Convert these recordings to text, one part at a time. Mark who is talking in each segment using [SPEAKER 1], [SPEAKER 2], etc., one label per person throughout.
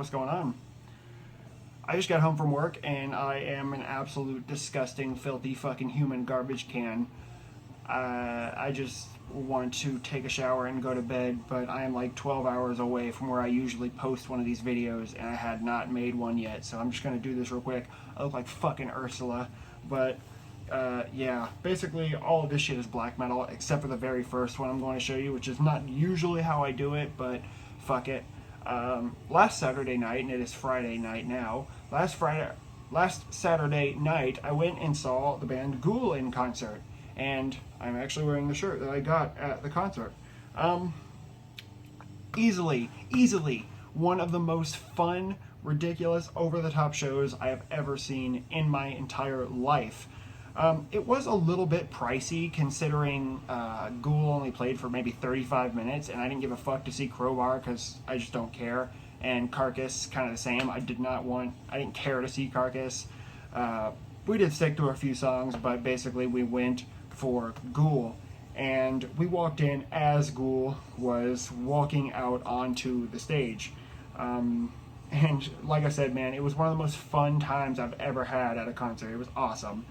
[SPEAKER 1] what's going on? I just got home from work and I am an absolute disgusting, filthy fucking human garbage can. I just want to take a shower and go to bed, but I am like 12 hours away from where I usually post one of these videos, and I had not made one yet, so I'm just going to do this real quick. I look like fucking Ursula, but yeah, basically all of this shit is black metal, except for the very first one I'm going to show you, which is not usually how I do it, but fuck it. Last Saturday night, and it is Friday night now, last Saturday night, I went and saw the band Ghoul in concert, and I'm actually wearing the shirt that I got at the concert. Easily one of the most fun, ridiculous, over-the-top shows I have ever seen in my entire life. It was a little bit pricey considering Ghoul only played for maybe 35 minutes, and I didn't give a fuck to see Crowbar because I just don't care. And Carcass, kind of the same. I didn't care to see Carcass. We did stick to a few songs, but basically we went for Ghoul. And we walked in as Ghoul was walking out onto the stage. And like I said, man, it was one of the most fun times I've ever had at a concert. It was awesome.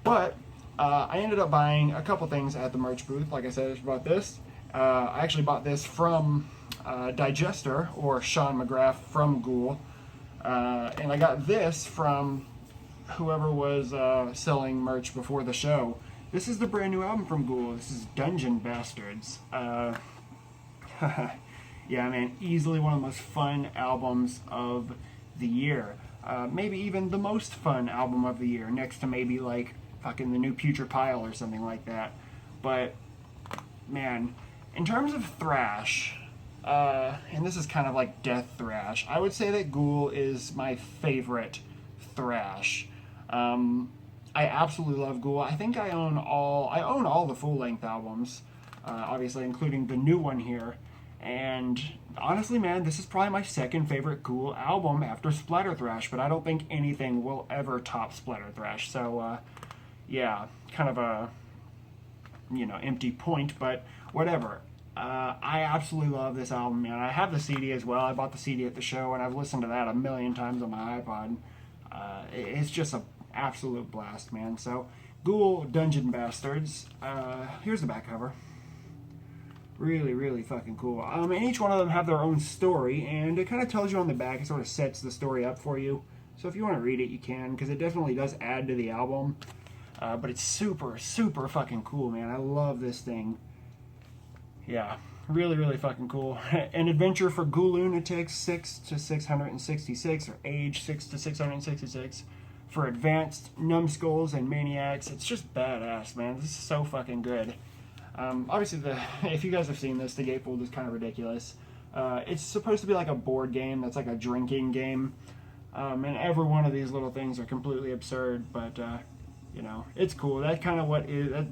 [SPEAKER 1] But I ended up buying a couple things at the merch booth. Like I said, I bought this. I actually bought this from Digester, or Sean McGrath from Ghoul. And I got this from whoever was selling merch before the show. This is the brand new album from Ghoul. This is Dungeon Bastards. Yeah, man, easily one of the most fun albums of the year. Maybe even the most fun album of the year, next to maybe like fucking the new Putrid Pile or something like that. But man, in terms of thrash, and this is kind of like death thrash, I would say that Ghoul is my favorite thrash. I absolutely love Ghoul. I think I own all the full-length albums, obviously including the new one here. And honestly, man, this is probably my second favorite Ghoul album after Splatter Thrash, but I don't think anything will ever top Splatter Thrash. So, yeah, kind of a, empty point, but whatever. I absolutely love this album, man. I have the CD as well. I bought the CD at the show, and I've listened to that a million times on my iPod. It's just an absolute blast, man. So, Ghoul, Dungeon Bastards. Here's the back cover. Really, really fucking cool. And each one of them have their own story, and it kind of tells you on the back. It sort of sets the story up for you. So if you want to read it, you can, because it definitely does add to the album. But it's super, super fucking cool, man. I love this thing. Yeah, really, really fucking cool. An adventure for Ghoul-lunatics 6 to 666, or age 6 to 666. For advanced numbskulls and maniacs. It's just badass, man. This is so fucking good. Obviously, if you guys have seen this, the gatefold is kind of ridiculous. It's supposed to be like a board game that's like a drinking game. And every one of these little things are completely absurd, but, it's cool. That kind of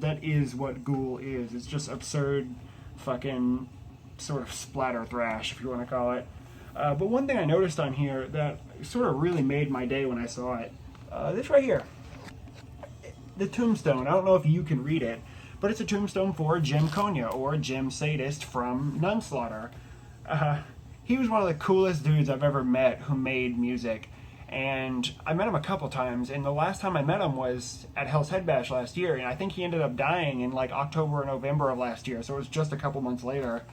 [SPEAKER 1] that is what Ghoul is. It's just absurd fucking sort of splatter thrash, if you want to call it. But one thing I noticed on here that sort of really made my day when I saw it, this right here. The tombstone. I don't know if you can read it, but it's a tombstone for Jim Konya, or Jim Sadist from Nunslaughter. He was one of the coolest dudes I've ever met who made music, and I met him a couple times, and the last time I met him was at Hell's Head Bash last year, and I think he ended up dying in like October or November of last year, so it was just a couple months later.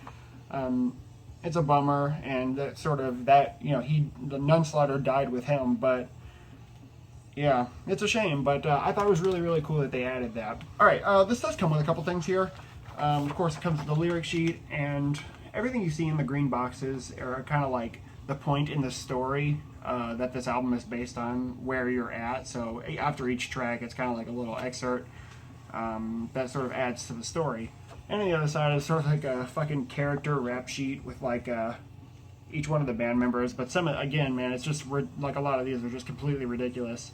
[SPEAKER 1] It's a bummer, and the Nunslaughter died with him, but yeah, it's a shame, but I thought it was really, really cool that they added that. Alright, this does come with a couple things here. Of course, it comes with the lyric sheet, and everything you see in the green boxes are kind of like the point in the story that this album is based on, where you're at. So after each track, it's kind of like a little excerpt that sort of adds to the story. And on the other side is sort of like a fucking character rap sheet with like each one of the band members. But some, again, man, it's just like a lot of these are just completely ridiculous.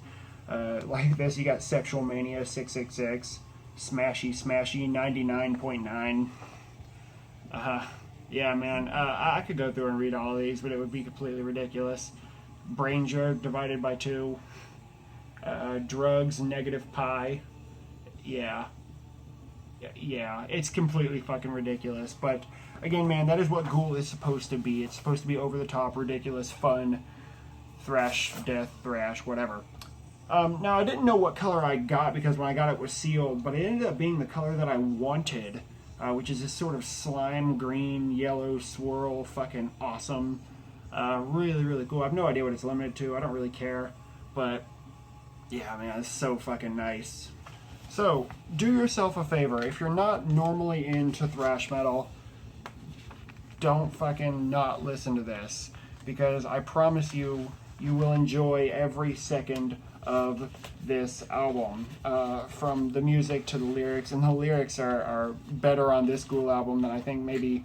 [SPEAKER 1] Like this, you got Sexual Mania 666, Smashy Smashy 99.9. Yeah, man, I could go through and read all of these, but it would be completely ridiculous. Brain Jerk divided by 2. Drugs, negative pi. Yeah, it's completely fucking ridiculous. But again, man, that is what Ghoul is supposed to be. It's supposed to be over the top, ridiculous, fun. thrash, death, thrash, whatever. Now, I didn't know what color I got because when I got it was sealed, but it ended up being the color that I wanted, which is this sort of slime green, yellow swirl, fucking awesome. Really, really cool. I have no idea what it's limited to. I don't really care, but yeah, man, it's so fucking nice. So, do yourself a favor. If you're not normally into thrash metal, don't fucking not listen to this, because I promise you, you will enjoy every second of this album, from the music to the lyrics, and the lyrics are better on this Ghoul album than I think maybe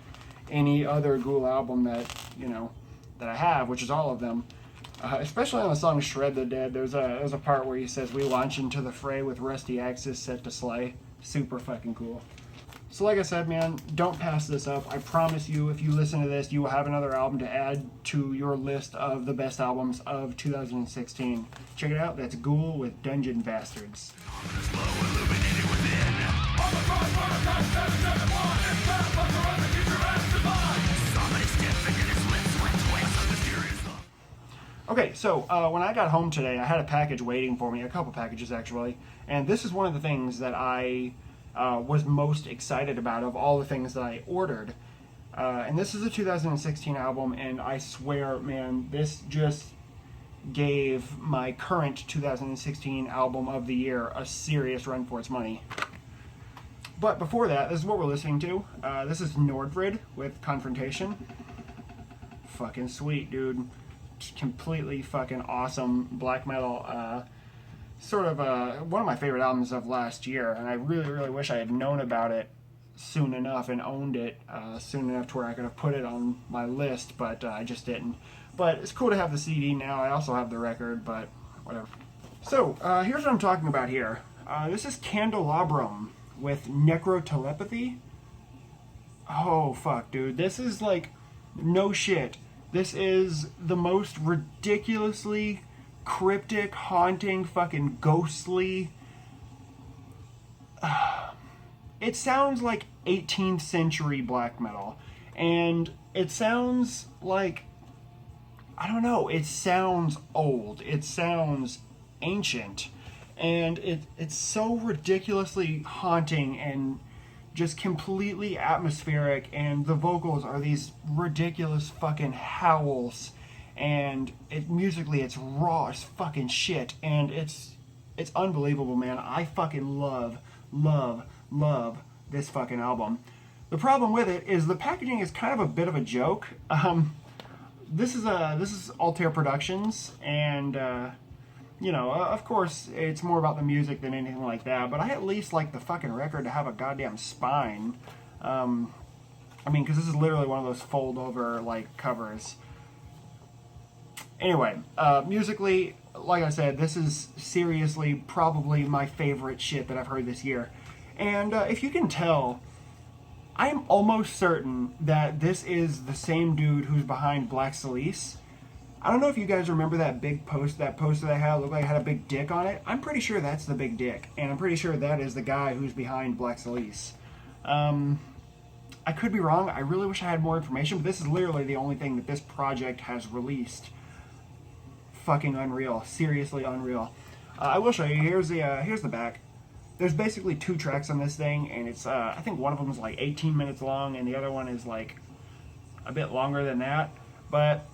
[SPEAKER 1] any other Ghoul album that, you know, that I have, which is all of them. Especially on the song Shred the Dead, there's a part where he says, "We launch into the fray with rusty axes set to slay." Super fucking cool. So like I said, man, don't pass this up. I promise you, if you listen to this, you will have another album to add to your list of the best albums of 2016. Check it out. That's Ghoul with Dungeon Bastards. Okay, so when I got home today, I had a package waiting for me, a couple packages actually, and this is one of the things that I was most excited about of all the things that I ordered. And this is a 2016 album, and I swear, man, this just gave my current 2016 album of the year a serious run for its money. But before that, this is what we're listening to. This is Nordred with Confrontation. Fucking sweet, dude. Completely fucking awesome black metal. Sort of one of my favorite albums of last year, and I really, really wish I had known about it soon enough and owned it soon enough to where I could have put it on my list, but I just didn't. But it's cool to have the CD now. I also have the record, but whatever. So, here's what I'm talking about here. This is Candelabrum with Necrotelepathy. Oh, fuck, dude. This is like, no shit. This is the most ridiculously cryptic, haunting, fucking ghostly. It sounds like 18th century black metal. And it sounds like, I don't know, it sounds old. It sounds ancient. And it's so ridiculously haunting and just completely atmospheric, and the vocals are these ridiculous fucking howls, and musically it's raw as fucking shit, and it's unbelievable, man. I fucking love this fucking album. The problem with it is the packaging is kind of a bit of a joke. This is Altair Productions, and you know, of course, it's more about the music than anything like that, but I at least like the fucking record to have a goddamn spine. I mean, because this is literally one of those fold-over, like, covers. Anyway, musically, like I said, this is seriously probably my favorite shit that I've heard this year. And if you can tell, I am almost certain that this is the same dude who's behind Black Salice. I don't know if you guys remember that big post, that poster that I had, looked like it had a big dick on it. I'm pretty sure that's the big dick, and I'm pretty sure that is the guy who's behind Black Salice. I could be wrong. I really wish I had more information, but this is literally the only thing that this project has released. Fucking unreal. Seriously unreal. I will show you. Here's the back. There's basically 2 tracks on this thing, and it's I think one of them is like 18 minutes long, and the other one is like a bit longer than that. But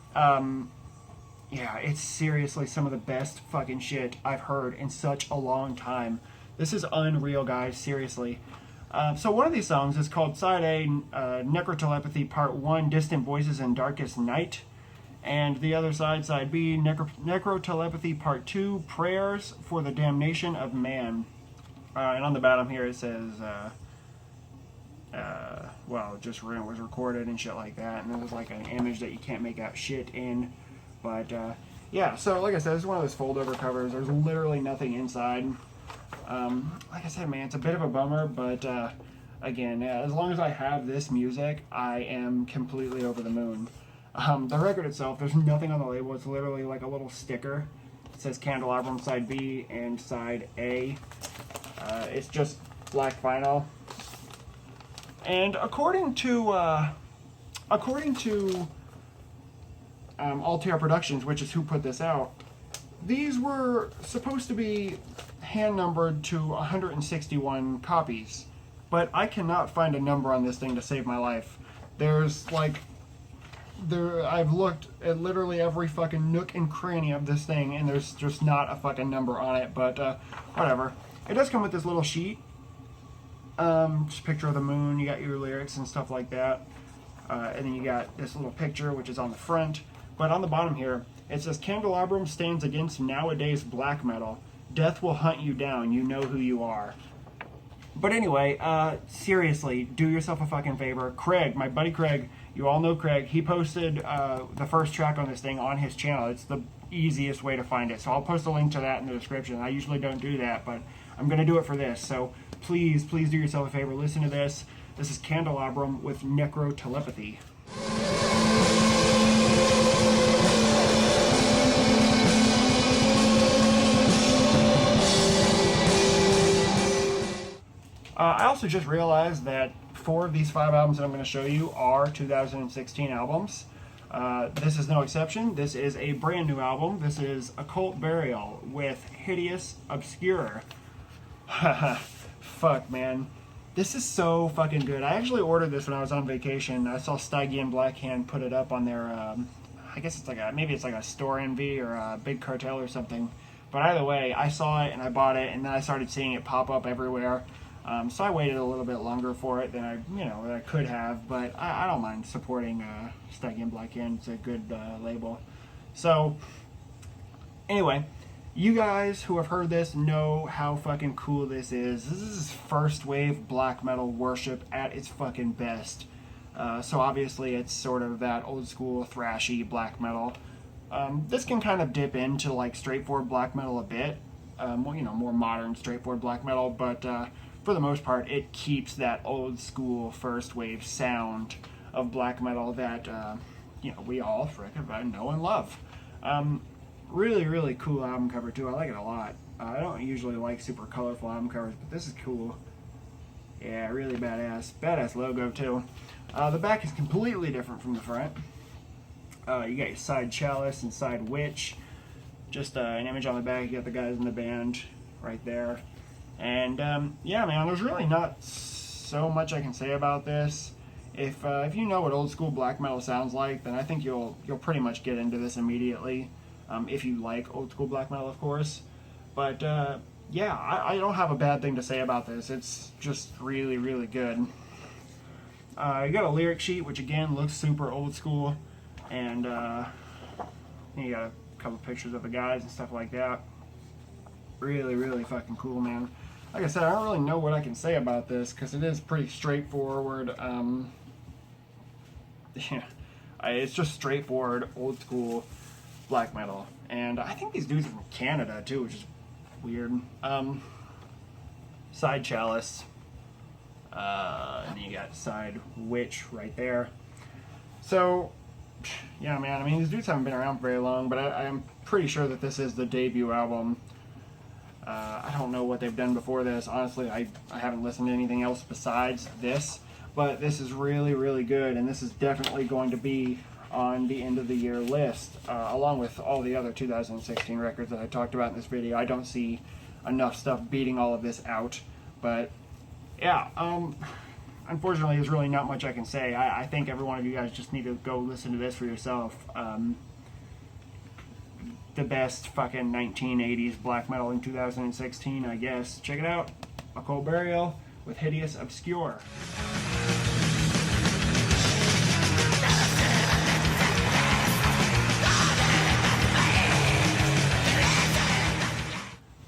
[SPEAKER 1] yeah, it's seriously some of the best fucking shit I've heard in such a long time. This is unreal, guys, seriously. So one of these songs is called Side A, Necrotelepathy Part 1, Distant Voices in Darkest Night. And the other side, Side B, Necrotelepathy Part 2, Prayers for the Damnation of Man. And on the bottom here it says, well, just was recorded and shit like that. And there's like an image that you can't make out shit in. But, yeah, so like I said, this is one of those fold-over covers. There's literally nothing inside. Like I said, man, it's a bit of a bummer, but, again, as long as I have this music, I am completely over the moon. The record itself, there's nothing on the label. It's literally like a little sticker. It says Candelabrum Side B and Side A. It's just black vinyl. And according to Altair Productions, which is who put this out, these were supposed to be hand numbered to 161 copies, but I cannot find a number on this thing to save my life. There's like, I've looked at literally every fucking nook and cranny of this thing, and there's just not a fucking number on it, but whatever. It does come with this little sheet, just a picture of the moon, you got your lyrics and stuff like that, and then you got this little picture, which is on the front, but on the bottom here, it says, Candelabrum stands against nowadays black metal. Death will hunt you down, you know who you are. But anyway, seriously, do yourself a fucking favor. Craig, my buddy Craig, you all know Craig, he posted the first track on this thing on his channel. It's the easiest way to find it. So I'll post a link to that in the description. I usually don't do that, but I'm going to do it for this. So please, please do yourself a favor. Listen to this. This is Candelabrum with Necrotelepathy. I also just realized that 4 of these 5 albums that I'm going to show you are 2016 albums. This is no exception. This is a brand new album. This is Occult Burial with Hideous Obscure. Fuck, man. This is so fucking good. I actually ordered this when I was on vacation. I saw Stygian Blackhand put it up on their, I guess it's like maybe it's like a Store Envy or a Big Cartel or something. But either way, I saw it and I bought it, and then I started seeing it pop up everywhere. So I waited a little bit longer for it than I could have, but I don't mind supporting Stygian Blackhand. It's a good label. So anyway, you guys who have heard this know how fucking cool this is. This is first wave black metal worship at its fucking best. So obviously it's sort of that old school thrashy black metal. This can kind of dip into like straightforward black metal a bit, more modern straightforward black metal, but for the most part, it keeps that old school first wave sound of black metal that we all frickin' know and love. Really, really cool album cover too. I like it a lot. I don't usually like super colorful album covers, but this is cool. Yeah, really badass. Badass logo too. The back is completely different from the front. You got your side chalice and side witch. Just an image on the back. You got the guys in the band right there. And yeah, man, there's really not so much I can say about this. If you know what old school black metal sounds like, then I think you'll pretty much get into this immediately. If you like old school black metal, of course. But yeah, I don't have a bad thing to say about this. It's just really, really good. You got a lyric sheet, which again looks super old school, and you got a couple pictures of the guys and stuff like that. Really, really fucking cool, man. Like I said, I don't really know what I can say about this because it is pretty straightforward. Yeah, it's just straightforward, old school black metal. And I think these dudes are from Canada too, which is weird. Side chalice. And then you got side witch right there. So, yeah, man, I mean, these dudes haven't been around for very long, but I am pretty sure that this is the debut album. I don't know what they've done before this. Honestly, I haven't listened to anything else besides this, but this is really, really good, and this is definitely going to be on the end of the year list, along with all the other 2016 records that I talked about in this video. I don't see enough stuff beating all of this out, but yeah, unfortunately there's really not much I can say. I think every one of you guys just need to go listen to this for yourself. The best fucking 1980s black metal in 2016, I guess. Check it out. Occult Burial with Hideous Obscure.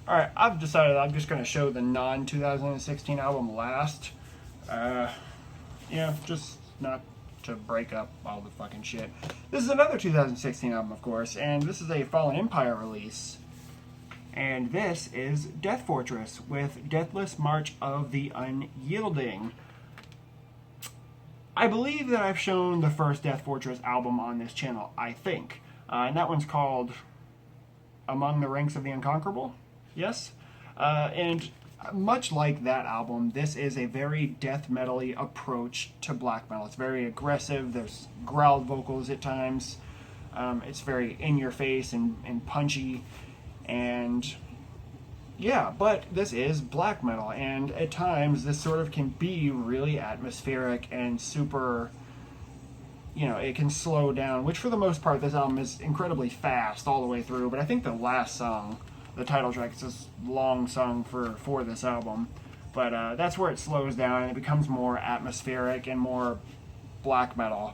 [SPEAKER 1] Alright, I've decided I'm just going to show the non-2016 album last. Yeah, just not to break up all the fucking shit. This is another 2016 album, of course, and this is a Fallen Empire release. And this is Death Fortress with Deathless March of the Unyielding. I believe that I've shown the first Death Fortress album on this channel, I think. And that one's called Among the Ranks of the Unconquerable. Yes? And much like that album, this is a very death metal-y approach to black metal. It's very aggressive. There's growled vocals at times. It's very in your face and punchy, and yeah, but this is black metal, and at times this sort of can be really atmospheric and super, you know, it can slow down, which for the most part this album is incredibly fast all the way through, but I think the last song, the title track, is this long song for this album, but that's where it slows down and it becomes more atmospheric and more black metal.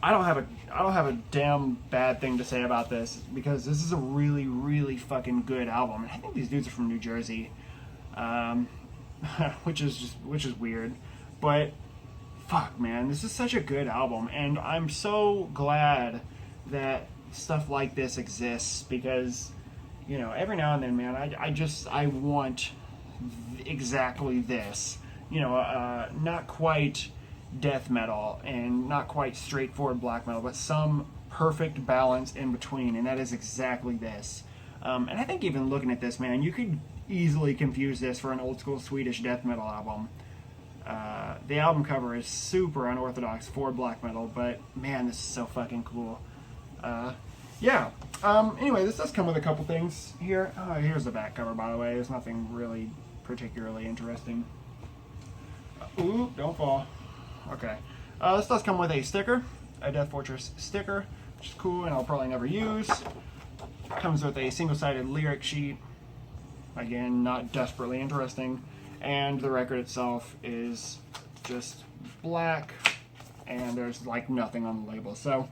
[SPEAKER 1] I don't have a damn bad thing to say about this, because this is a really, really fucking good album. And I think these dudes are from New Jersey, which is weird, but fuck, man, this is such a good album, and I'm so glad that stuff like this exists, because, you know, every now and then, man, I want exactly this, you know, not quite death metal and not quite straightforward black metal, but some perfect balance in between, and that is exactly this. And I think even looking at this, man, you could easily confuse this for an old school Swedish death metal album. The album cover is super unorthodox for black metal, but man, this is so fucking cool. Yeah. Anyway, this does come with a couple things here. Oh, here's the back cover, by the way. There's nothing really particularly interesting. Ooh, don't fall. Okay. This does come with a sticker, a Death Fortress sticker, which is cool and I'll probably never use. Comes with a single-sided lyric sheet. Again, not desperately interesting. And the record itself is just black, and there's like nothing on the label. So,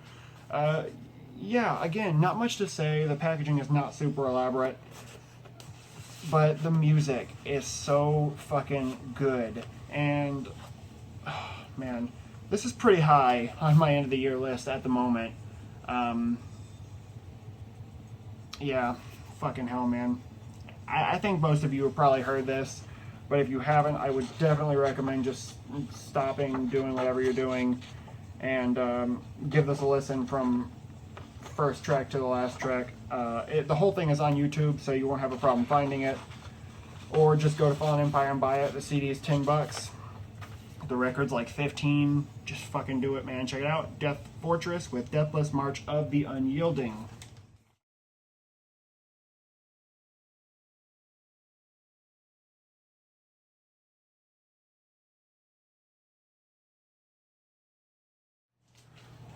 [SPEAKER 1] yeah, again, not much to say. The packaging is not super elaborate, but the music is so fucking good. And oh, man, this is pretty high on my end of the year list at the moment. Yeah, fucking hell, man. I think most of you have probably heard this, but if you haven't, I would definitely recommend just stopping, doing whatever you're doing, and give this a listen from first track to the last track. The whole thing is on YouTube, so you won't have a problem finding it. Or just go to Fallen Empire and buy it. The CD is $10. The record's like 15. Just fucking do it, man. Check it out. Death Fortress with Deathless March of the Unyielding.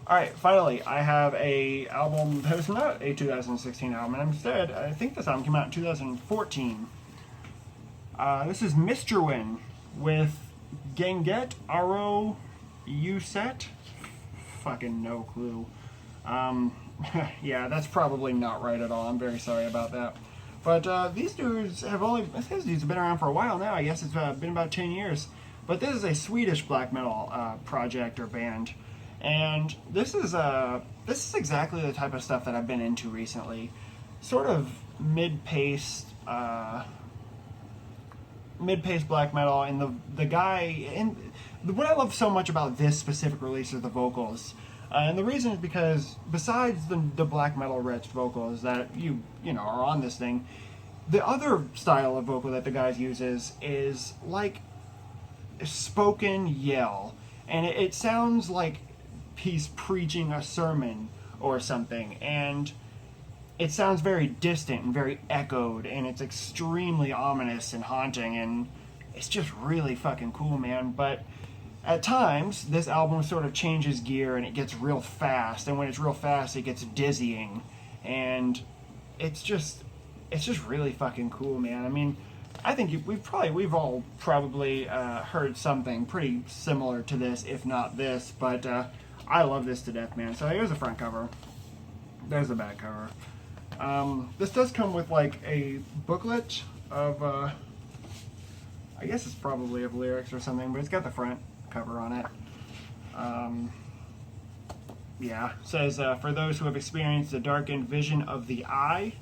[SPEAKER 1] Alright, finally, I have a album that is not a 2016 album, and instead, I think this album came out in 2014. This is Misterwin with Genget Aro Uset. Fucking no clue. Yeah, that's probably not right at all. I'm very sorry about that. But these dudes have been around for a while now. I guess it's been about 10 years. But this is a Swedish black metal project or band. And this is exactly the type of stuff that I've been into recently. Sort of mid-paced black metal, and the guy, and what I love so much about this specific release are the vocals. And the reason is because besides the black metal rich vocals that you know are on this thing, the other style of vocal that the guy uses is like spoken yell, and it sounds like he's preaching a sermon or something, and it sounds very distant and very echoed, and it's extremely ominous and haunting, and it's just really fucking cool, man. But at times this album sort of changes gear and it gets real fast, and when it's real fast it gets dizzying, and it's just really fucking cool, man. I mean, I think we've all probably heard something pretty similar to this, if not this, but I love this to death, man. So here's the front cover. There's the back cover. This does come with like a booklet of, I guess it's probably of lyrics or something, but it's got the front cover on it. Yeah, it says, for those who have experienced the darkened vision of the eye.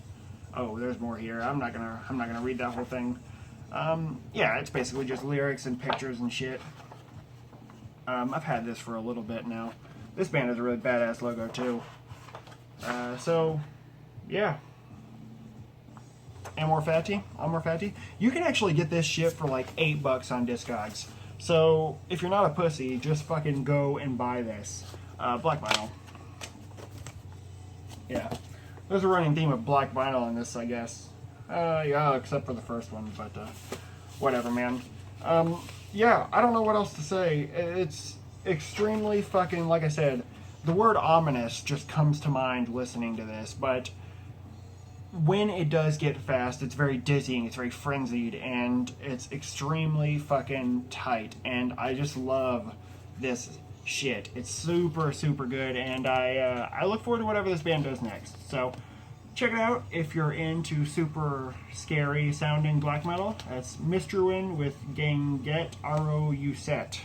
[SPEAKER 1] Oh, there's more here. I'm not gonna read that whole thing. Yeah, it's basically just lyrics and pictures and shit. I've had this for a little bit now. This band has a really badass logo too. So, yeah. Amor Fati. You can actually get this shit for like $8 on Discogs. So, if you're not a pussy, just fucking go and buy this. Black vinyl. Yeah. There's a running theme of black vinyl in this, I guess. Yeah, except for the first one, but whatever, man. Yeah, I don't know what else to say. It's extremely fucking, like I said, the word ominous just comes to mind listening to this, but when it does get fast, it's very dizzying, it's very frenzied, and it's extremely fucking tight, and I just love this shit. It's super, super good, and I look forward to whatever this band does next. So check it out if you're into super scary sounding black metal. That's Mr. Win with Ganget Aro Uset.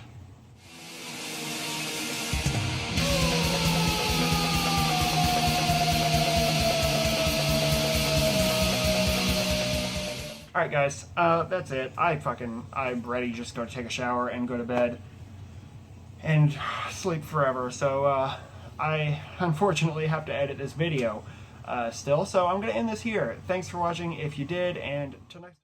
[SPEAKER 1] Alright guys, that's it. I'm ready just to go take a shower and go to bed and sleep forever. So I unfortunately have to edit this video still, so I'm going to end this here. Thanks for watching if you did, and till next time.